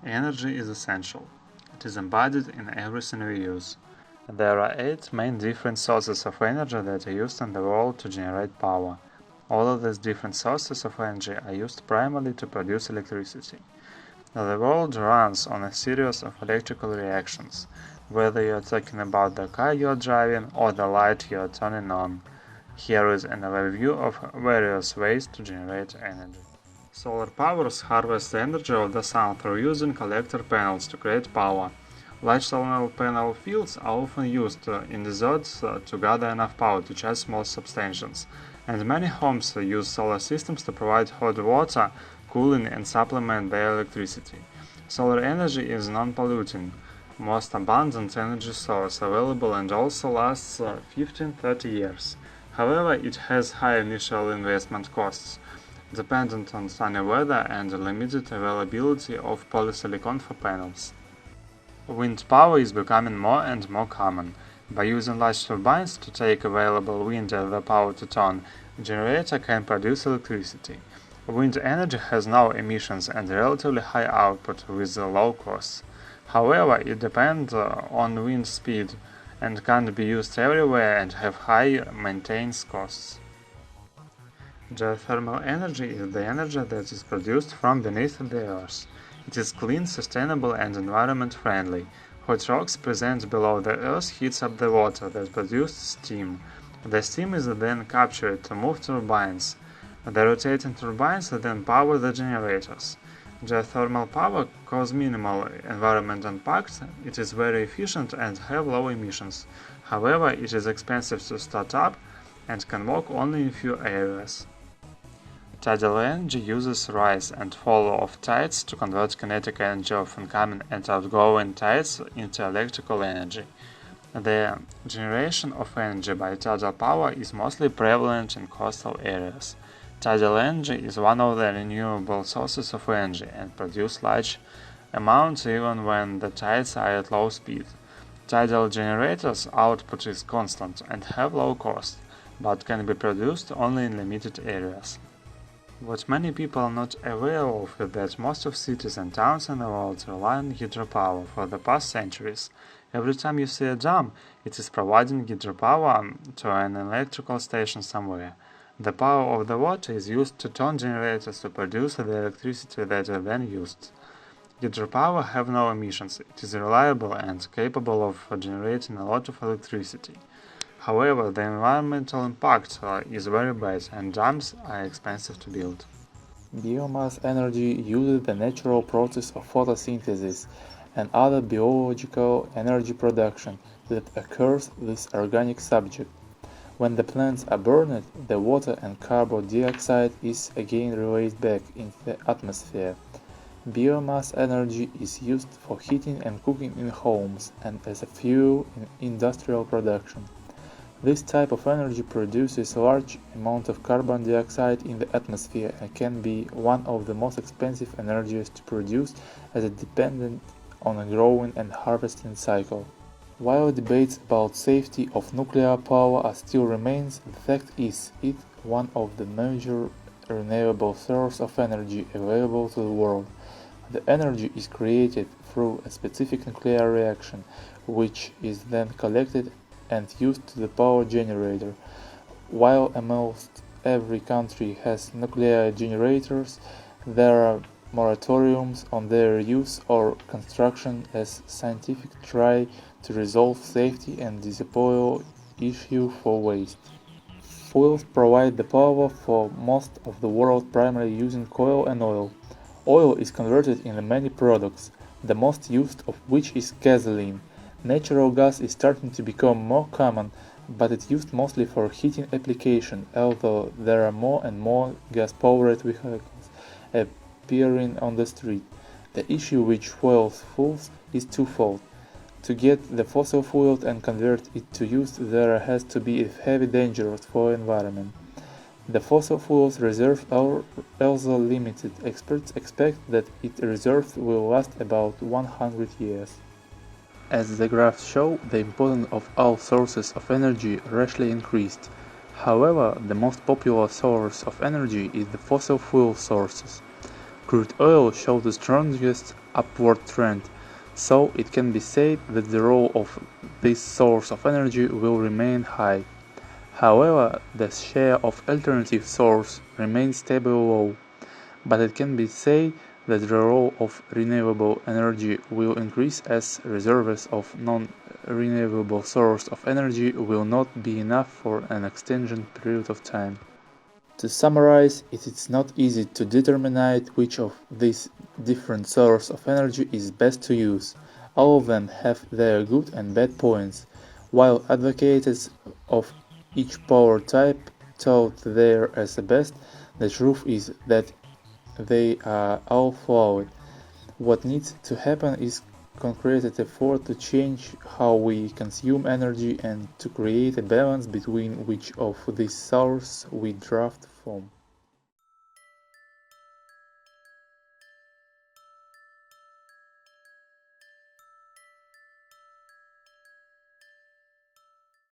Energy is essential. It is embodied in everything we use. There are 8 main different sources of energy that are used in the world to generate power. All of these different sources of energy are used primarily to produce electricity. The world runs on a series of electrical reactions, whether you're talking about the car you're driving or the light you're turning on. Here is an overview of various ways to generate energy. Solar powers harvest the energy of the sun through using collector panels to create power. Large solar panel fields are often used in deserts to gather enough power to charge small substations, and many homes use solar systems to provide hot water, cooling, and supplement their electricity. Solar energy is non-polluting, most abundant energy source available and also lasts 15–30 years. However, it has high initial investment costs, dependent on sunny weather and limited availability of polysilicon for panels. Wind power is becoming more and more common. By using large turbines to take available wind as the power to turn, a generator can produce electricity. Wind energy has no emissions and relatively high output with low costs. However, it depends on wind speed and can't be used everywhere and have high maintenance costs. Geothermal energy is the energy that is produced from beneath the earth. It is clean, sustainable, and environment-friendly. Hot rocks present below the earth heats up the water that produces steam. The steam is then captured to move turbines. The rotating turbines then power the generators. Geothermal power causes minimal environmental impact, it is very efficient and have low emissions. However, it is expensive to start up and can work only in few areas. Tidal energy uses rise and fall of tides to convert kinetic energy of incoming and outgoing tides into electrical energy. The generation of energy by tidal power is mostly prevalent in coastal areas. Tidal energy is one of the renewable sources of energy and produces large amounts even when the tides are at low speed. Tidal generators' output is constant and have low cost, but can be produced only in limited areas. What many people are not aware of is that most of cities and towns in the world rely on hydropower for the past centuries. Every time you see a dam, it is providing hydropower to an electrical station somewhere. The power of the water is used to turn generators to produce the electricity that is then used. Hydropower have no emissions, it is reliable and capable of generating a lot of electricity. However, the environmental impact is very bad and dams are expensive to build. Biomass energy uses the natural process of photosynthesis and other biological energy production that occurs with organic subject. When the plants are burned, the water and carbon dioxide is again released back into the atmosphere. Biomass energy is used for heating and cooking in homes and as a fuel in industrial production. This type of energy produces a large amount of carbon dioxide in the atmosphere and can be one of the most expensive energies to produce as it depends on a growing and harvesting cycle. While debates about safety of nuclear power still remains, the fact is it is one of the major renewable sources of energy available to the world. The energy is created through a specific nuclear reaction, which is then collected and used to the power generator. While almost every country has nuclear generators, there are moratoriums on their use or construction as scientists try to resolve safety and disposal issue for waste. Fuels provide the power for most of the world primarily using coal and oil. Oil is converted into many products, the most used of which is gasoline. Natural gas is starting to become more common, but it's used mostly for heating application, although there are more and more gas-powered vehicles appearing on the street. The issue which fuels is twofold. To get the fossil fuel and convert it to use, there has to be heavy dangers for the environment. The fossil fuels reserves are also limited. Experts expect that its reserves will last about 100 years. As the graphs show, the importance of all sources of energy rashly increased. However, the most popular source of energy is the fossil fuel sources. crude oil shows the strongest upward trend, so it can be said that the role of this source of energy will remain high. However, the share of alternative sources remains stable low, but it can be said that the role of renewable energy will increase as reserves of non-renewable source of energy will not be enough for an extended period of time. To summarize, it is not easy to determine which of these different sources of energy is best to use. All of them have their good and bad points. While advocates of each power type thought theirs as the best, the truth is that they are all flawed. What needs to happen is concrete effort to change how we consume energy and to create a balance between which of these sources we draft from.